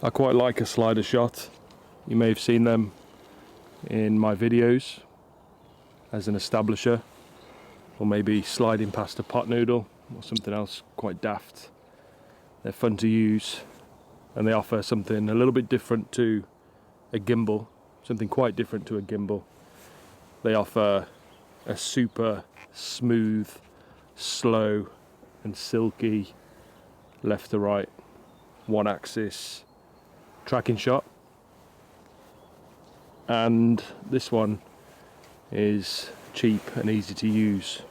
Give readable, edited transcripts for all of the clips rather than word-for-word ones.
I quite like a slider shot. You may have seen them in my videos as an establisher, or maybe sliding past a pot noodle or something else quite daft. They're fun to use, and they offer something a little bit different to a gimbal, something quite different to a gimbal. They offer a super smooth, slow and silky left to right, one axis tracking shot. And this one is cheap and easy to use.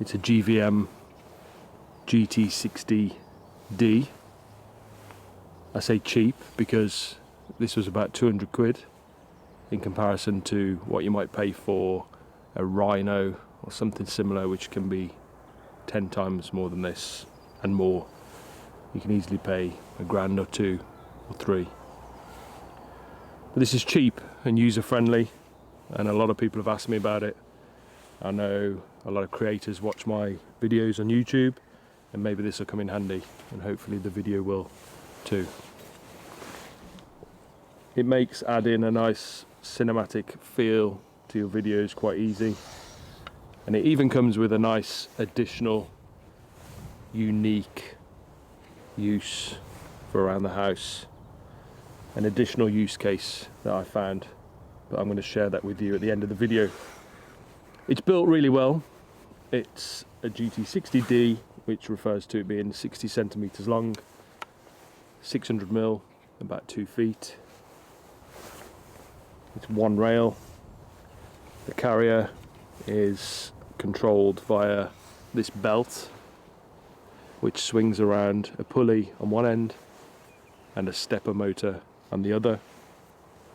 It's a GVM GT-60D. I say cheap because this was about 200 quid in comparison to what you might pay for a Rhino or something similar, which can be 10 times more than this and more. You can easily pay a grand or two or three. But this is cheap and user friendly, and a lot of people have asked me about it. I know a lot of creators watch my videos on YouTube, and maybe this will come in handy, and hopefully the video will too. It makes adding a nice cinematic feel to your videos quite easy, and it even comes with a nice additional unique use for around the house, an additional use case that I found, but I'm going to share that with you at the end of the video. It's built really well. It's a GT-60D, which refers to it being 60 centimeters long, 600mm, about 2 feet. It's one rail. The carrier is controlled via this belt, which swings around a pulley on one end and a stepper motor on the other.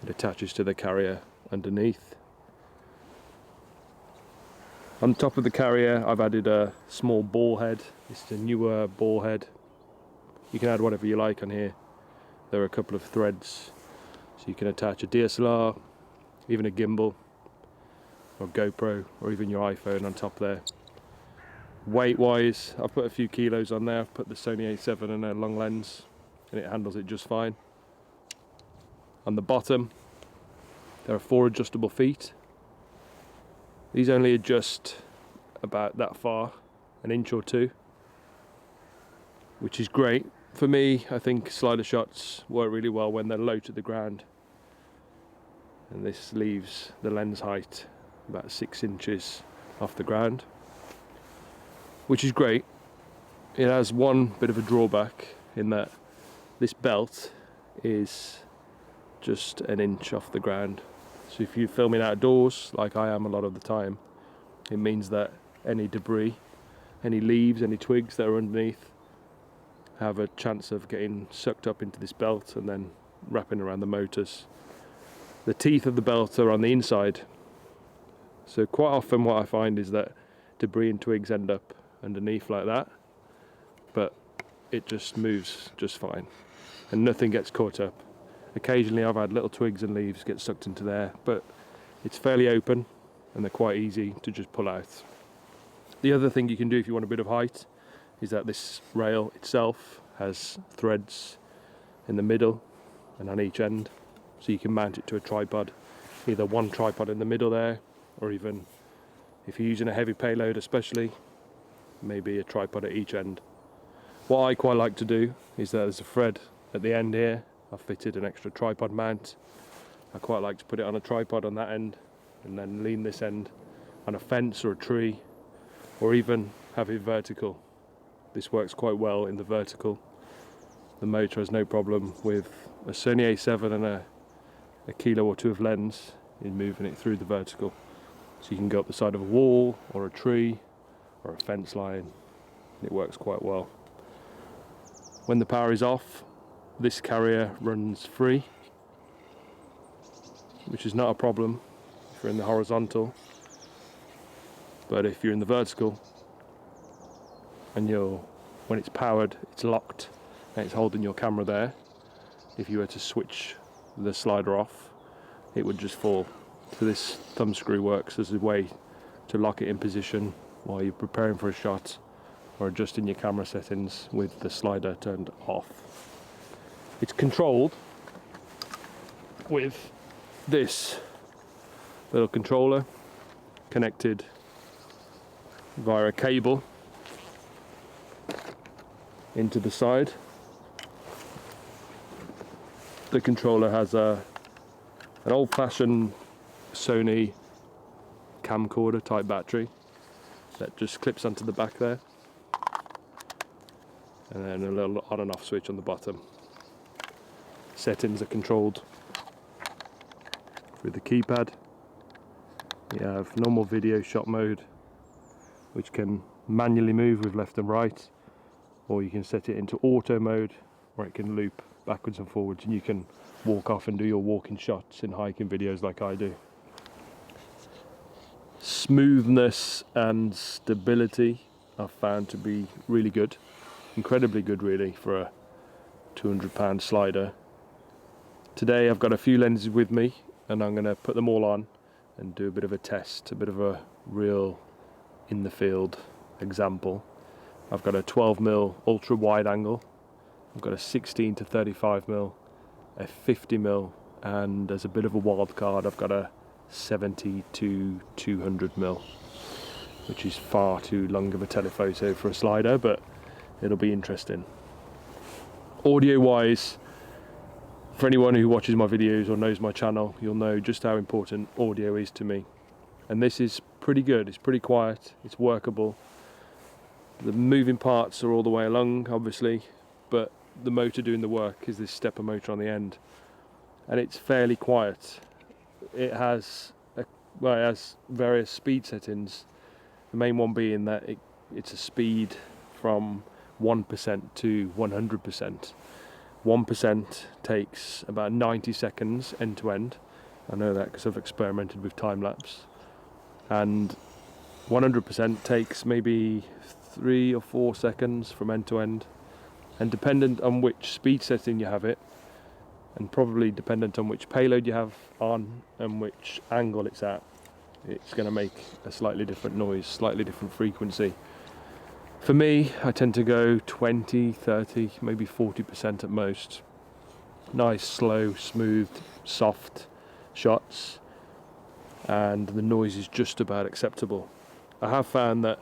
It attaches to the carrier underneath. On top of the carrier, I've added a small ball head. It's a newer ball head. You can add whatever you like on here. There are a couple of threads, so you can attach a DSLR, even a gimbal, or GoPro, or even your iPhone on top there. Weight wise, I've put a few kilos on there. I've put the Sony A7 and a long lens, and it handles it just fine. On the bottom, there are 4 adjustable feet. These only adjust about that far, an inch or two, which is great. For me, I think slider shots work really well when they're low to the ground. And this leaves the lens height about 6 inches off the ground, which is great. It has one bit of a drawback in that this belt is just an inch off the ground. So if you're filming outdoors, like I am a lot of the time, it means that any debris, any leaves, any twigs that are underneath have a chance of getting sucked up into this belt and then wrapping around the motors. The teeth of the belt are on the inside, so quite often what I find is that debris and twigs end up underneath like that, but it just moves just fine and nothing gets caught up. Occasionally I've had little twigs and leaves get sucked into there, but it's fairly open and they're quite easy to just pull out. The other thing you can do if you want a bit of height is that this rail itself has threads in the middle and on each end, so you can mount it to a tripod, either one tripod in the middle there, or even if you're using a heavy payload especially, maybe a tripod at each end. What I quite like to do is that there's a thread at the end here. I've fitted an extra tripod mount. I quite like to put it on a tripod on that end and then lean this end on a fence or a tree, or even have it vertical. This works quite well in the vertical. The motor has no problem with a Sony A7 and a kilo or two of lens in moving it through the vertical. So you can go up the side of a wall or a tree or a fence line. It works quite well. When the power is off, this carrier runs free, which is not a problem if you're in the horizontal, but if you're in the vertical and when it's powered, it's locked and it's holding your camera there. If you were to switch the slider off, it would just fall. So this thumb screw works as a way to lock it in position while you're preparing for a shot or adjusting your camera settings with the slider turned off. It's controlled with this little controller connected via a cable into the side. The controller has an old-fashioned Sony camcorder type battery that just clips onto the back there, and then a little on and off switch on the bottom. Settings are controlled through the keypad. You have normal video shot mode, which can manually move with left and right, or you can set it into auto mode where it can loop backwards and forwards, and you can walk off and do your walking shots in hiking videos like I do. Smoothness and stability I've found to be really good, incredibly good really for a £200 slider. Today I've got a few lenses with me and I'm going to put them all on and do a bit of a test, a bit of a real in the field example. I've got a 12mm ultra wide angle, I've got a 16 to 35mm, a 50mm, and as a bit of a wild card I've got a 70 to 200mm, which is far too long of a telephoto for a slider, but it'll be interesting. Audio wise, for anyone who watches my videos or knows my channel, you'll know just how important audio is to me. And this is pretty good, it's pretty quiet, it's workable. The moving parts are all the way along, obviously, but the motor doing the work is this stepper motor on the end. And it's fairly quiet. It has various speed settings, the main one being that it's a speed from 1% to 100%. 1% takes about 90 seconds end to end. I know that because I've experimented with time lapse. And 100% takes maybe 3 or 4 seconds from end to end. And dependent on which speed setting you have it, and probably dependent on which payload you have on and which angle it's at, it's going to make a slightly different noise, slightly different frequency. For me, I tend to go 20, 30, maybe 40% at most. Nice, slow, smooth, soft shots, and the noise is just about acceptable. I have found that,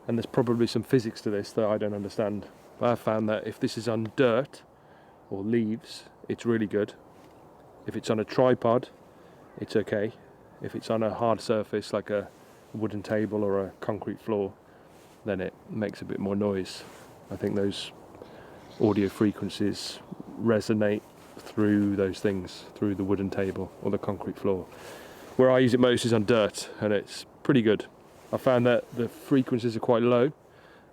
and there's probably some physics to this that I don't understand, but I've found that if this is on dirt or leaves, it's really good. If it's on a tripod, it's okay. If it's on a hard surface like a wooden table or a concrete floor, then it makes a bit more noise. I think those audio frequencies resonate through those things, through the wooden table or the concrete floor. Where I use it most is on dirt, and it's pretty good. I found that the frequencies are quite low,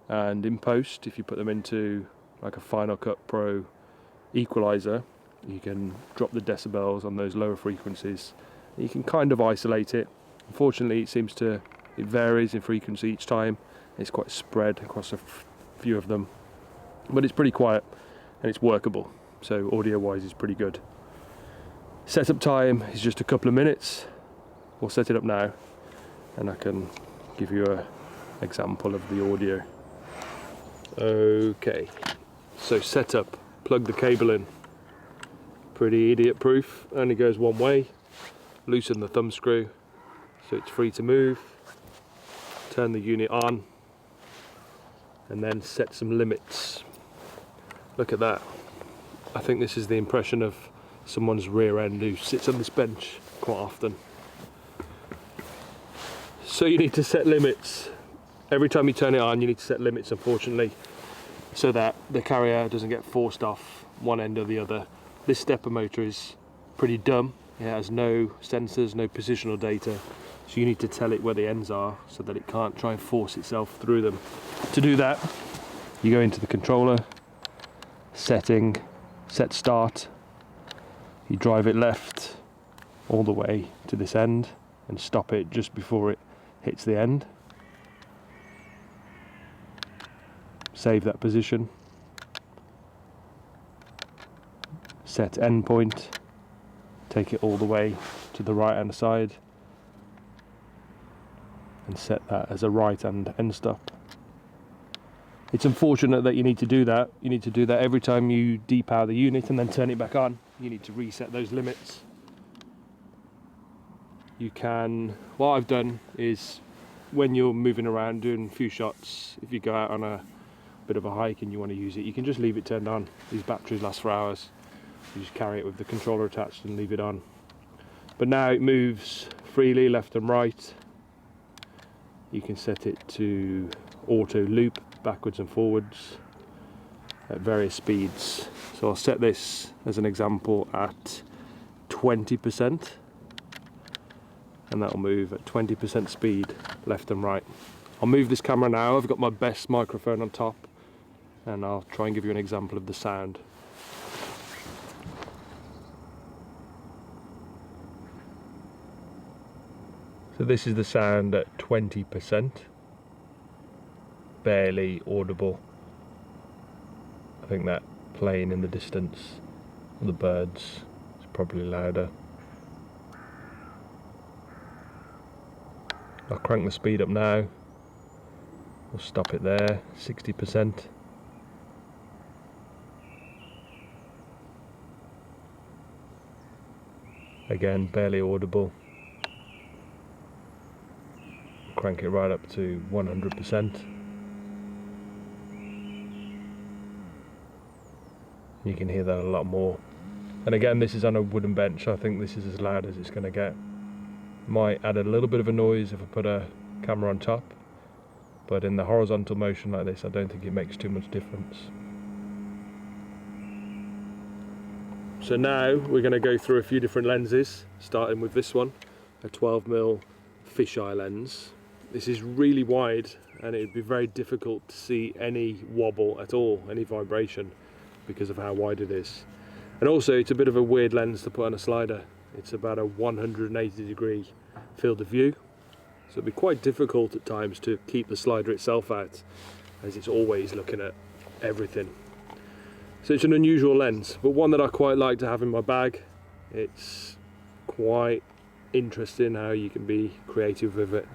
and in post, if you put them into like a Final Cut Pro equalizer, you can drop the decibels on those lower frequencies. You can kind of isolate it. Unfortunately, it varies in frequency each time. It's quite spread across a few of them, but it's pretty quiet and it's workable, so audio wise it's pretty good. Setup time is just a couple of minutes. We'll set it up now and I can give you an example of the audio. Okay, so setup, plug the cable in. Pretty idiot proof, only goes one way. Loosen the thumb screw so it's free to move. Turn the unit on and then set some limits. Look at that. I think this is the impression of someone's rear end who sits on this bench quite often. So you need to set limits. Every time you turn it on, you need to set limits, unfortunately, so that the carrier doesn't get forced off one end or the other. This stepper motor is pretty dumb. It has no sensors, no positional data, so you need to tell it where the ends are so that it can't try and force itself through them. To do that, you go into the controller, setting, set start, you drive it left all the way to this end and stop it just before it hits the end. Save that position, set end point, take it all the way to the right hand side and set that as a right hand end stop. It's unfortunate that you need to do that. You need to do that every time you depower the unit and then turn it back on. You need to reset those limits. You can, what I've done is when you're moving around doing a few shots, if you go out on a bit of a hike and you want to use it, you can just leave it turned on. These batteries last for hours. You just carry it with the controller attached and leave it on. But now it moves freely left and right. You can set it to auto loop backwards and forwards at various speeds. So I'll set this as an example at 20%, and that'll move at 20% speed left and right. I'll move this camera now. I've got my best microphone on top, and I'll try and give you an example of the sound. So this is the sound at 20%, barely audible. I think that plane in the distance, the birds, is probably louder. I'll crank the speed up now. We'll stop it there, 60%. Again, barely audible. Crank it right up to 100%. You can hear that a lot more. And again, this is on a wooden bench. I think this is as loud as it's going to get. Might add a little bit of a noise if I put a camera on top, but in the horizontal motion like this, I don't think it makes too much difference. So now we're going to go through a few different lenses, starting with this one, a 12mm fisheye lens. This is really wide and it'd be very difficult to see any wobble at all, any vibration, because of how wide it is. And also it's a bit of a weird lens to put on a slider. It's about a 180-degree field of view, so it'd be quite difficult at times to keep the slider itself out, as it's always looking at everything. So it's an unusual lens, but one that I quite like to have in my bag. It's quite interesting how you can be creative with it.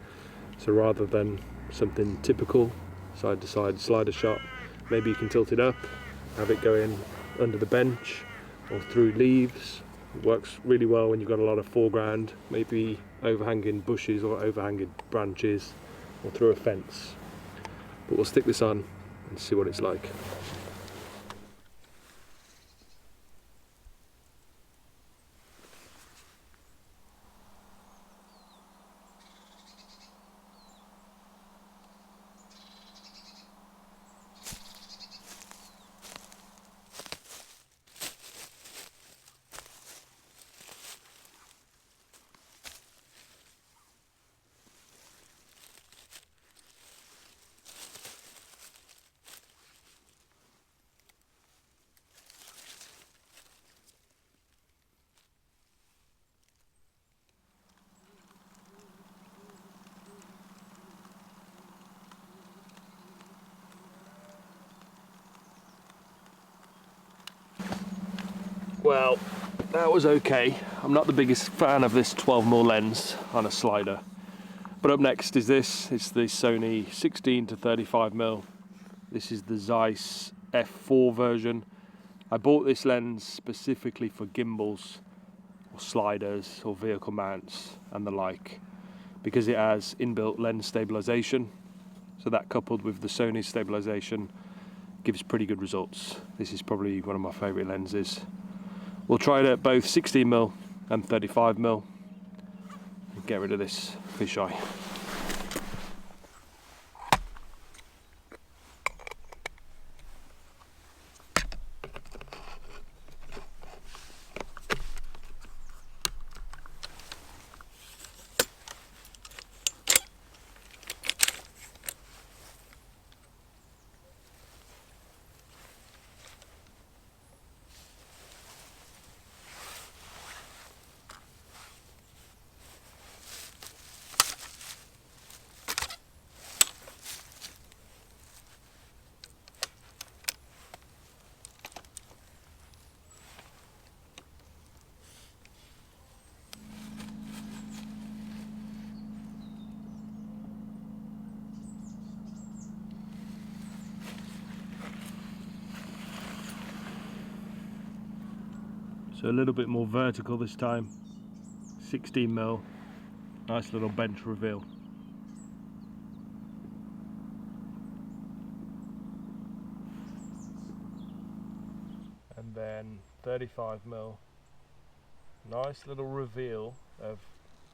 So rather than something typical side to side slider shot, maybe you can tilt it up, have it go in under the bench or through leaves. It works really well when you've got a lot of foreground, maybe overhanging bushes or overhanging branches or through a fence. But we'll stick this on and see what it's like. Well, that was okay. I'm not the biggest fan of this 12mm lens on a slider. But up next is this. It's the Sony 16 to 35mm. This is the Zeiss f4 version. I bought this lens specifically for gimbals or sliders or vehicle mounts and the like, because it has inbuilt lens stabilization. So that, coupled with the Sony stabilization, gives pretty good results. This is probably one of my favorite lenses. We'll try it at both 16mm and 35mm and get rid of this fisheye. So a little bit more vertical this time. 16mm, nice little bench reveal. And then 35mm, nice little reveal of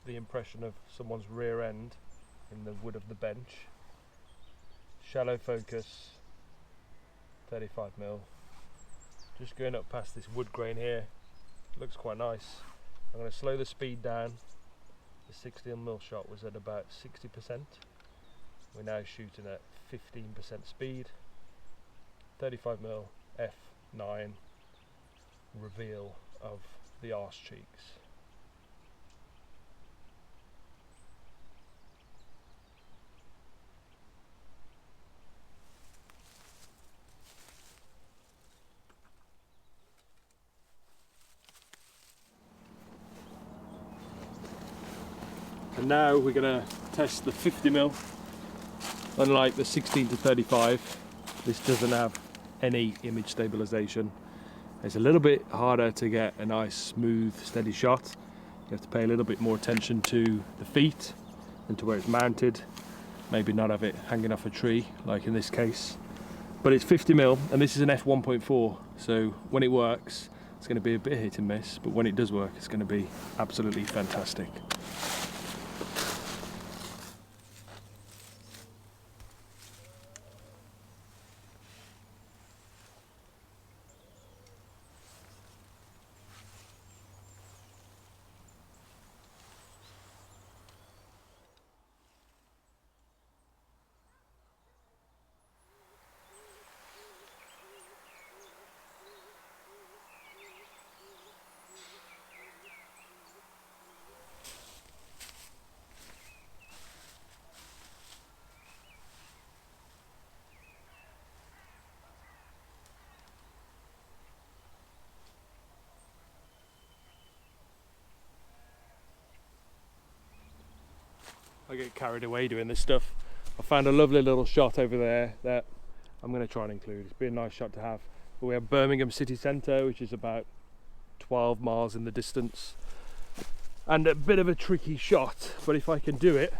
the impression of someone's rear end in the wood of the bench. Shallow focus, 35mm. Just going up past this wood grain here, looks quite nice. I'm going to slow the speed down. The 16mm shot was at about 60%. We're now shooting at 15% speed. 35mm f9 reveal of the arse cheeks. And now we're going to test the 50mm. Unlike the 16 to 35, this doesn't have any image stabilization. It's a little bit harder to get a nice, smooth, steady shot. You have to pay a little bit more attention to the feet and to where it's mounted. Maybe not have it hanging off a tree, like in this case. But it's 50mm, and this is an f1.4, so when it works, it's going to be a bit hit and miss, but when it does work, it's going to be absolutely fantastic. I get carried away doing this stuff. I found a lovely little shot over there that I'm going to try and include. It's been a nice shot to have. But we have Birmingham city centre, which is about 12 miles in the distance. And a bit of a tricky shot, but if I can do it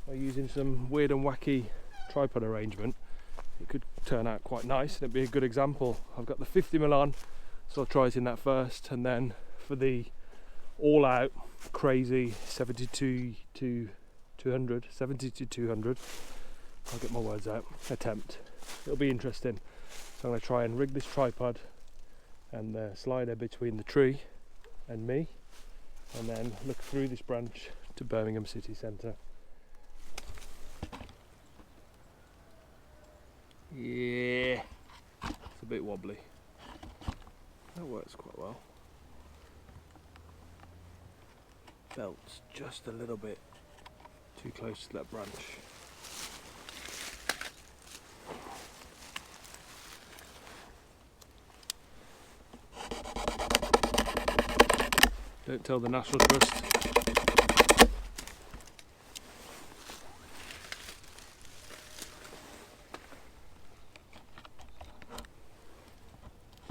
by using some weird and wacky tripod arrangement, it could turn out quite nice and it'd be a good example. I've got the 50mm on, so I'll try it in that first, and then for the all-out crazy 70 to 200, I'll get my words out, attempt. It'll be interesting. So I'm going to try and rig this tripod and the slider between the tree and me, and then look through this branch to Birmingham city centre. Yeah, it's a bit wobbly. That works quite well. Belt's just a little bit too close to that branch. Don't tell the National Trust.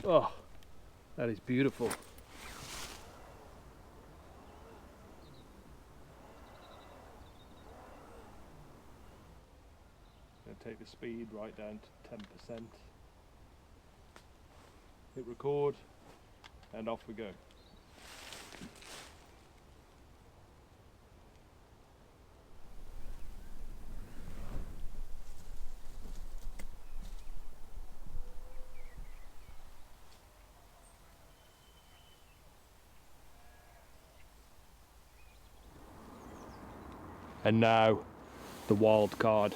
Oh, that is beautiful. Take the speed right down to 10%. Hit record, and off we go. And now the wild card.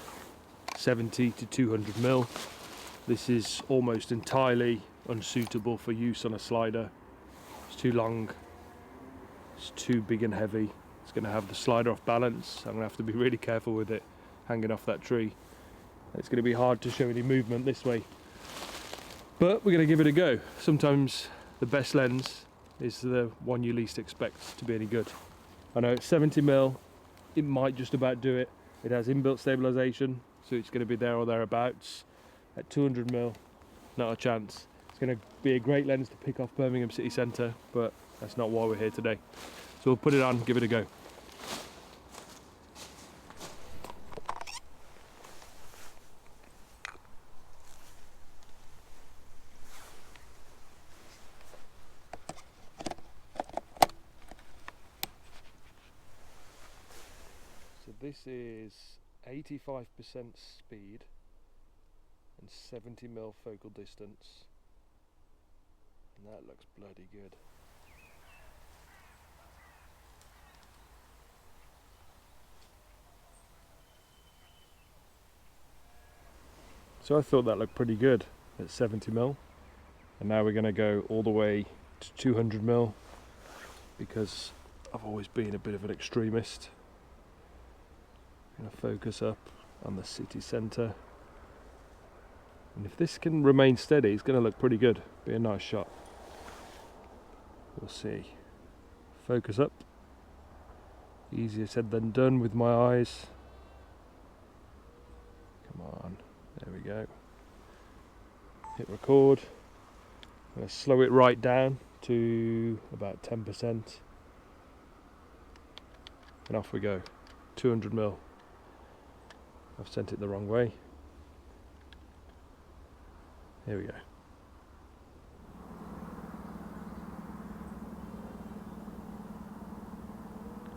70 to 200mm. This is almost entirely unsuitable for use on a slider. It's too long, it's too big and heavy. It's going to have the slider off balance. I'm going to have to be really careful with it hanging off that tree. It's going to be hard to show any movement this way. But we're going to give it a go. Sometimes the best lens is the one you least expect to be any good. I know it's 70mm, it might just about do it. It has inbuilt stabilization, so it's going to be there or thereabouts. At 200mm, not a chance. It's going to be a great lens to pick off Birmingham city centre, but That's not why we're here today. So we'll put it on, give it a go. So this is 85% speed and 70mm focal distance, and that looks bloody good. So I thought that looked pretty good at 70mm, and now we're going to go all the way to 200mm because I've always been a bit of an extremist. I'm going to focus up on the city centre, and if this can remain steady, it's going to look pretty good. Be a nice shot. We'll see. Focus up. Easier said than done with my eyes. Come on. There we go. Hit record. I'm going to slow it right down to about 10%. And off we go. 200mm. I've sent it the wrong way. Here we go.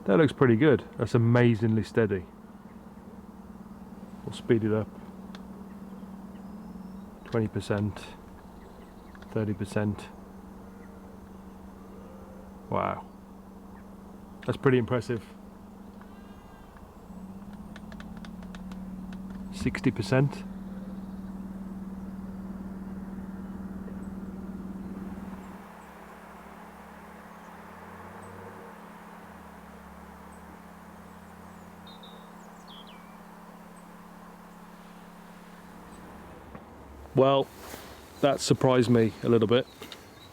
That looks pretty good. That's amazingly steady. We'll speed it up. 20%, 30%. Wow. That's pretty impressive. 60%. Well, that surprised me a little bit.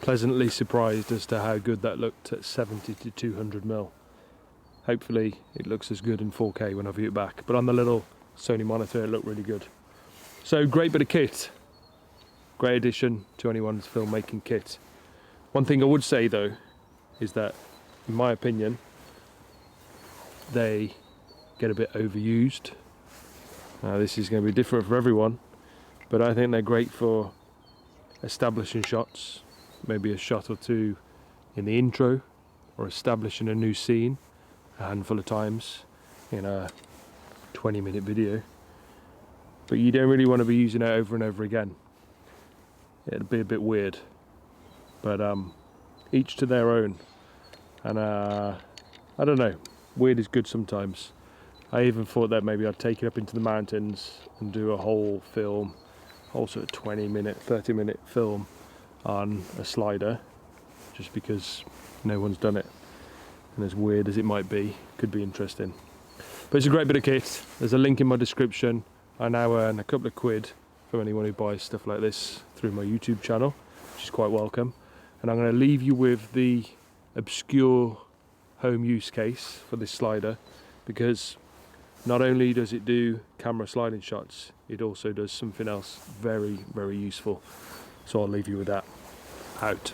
Pleasantly surprised as to how good that looked at 70 to 200mm. Hopefully it looks as good in 4K when I view it back, but on the little Sony monitor it looked really good. So great bit of kit. Great addition to anyone's filmmaking kit. One thing I would say though is that, in my opinion, they get a bit overused. Now this is going to be different for everyone, but I think they're great for establishing shots, maybe a shot or two in the intro, or establishing a new scene a handful of times in a 20-minute video. But you don't really want to be using it over and over again. It'd be a bit weird. But each to their own. And I don't know, weird is good sometimes. I even thought that maybe I'd take it up into the mountains and do a whole film, also a 20-minute, 30-minute film on a slider, just because no one's done it. And as weird as it might be, could be interesting. But it's a great bit of kit. There's a link in my description. I now earn a couple of quid from anyone who buys stuff like this through my YouTube channel, which is quite welcome. And I'm going to leave you with the obscure home use case for this slider, because not only does it do camera sliding shots, it also does something else very, very useful. So I'll leave you with that. Out.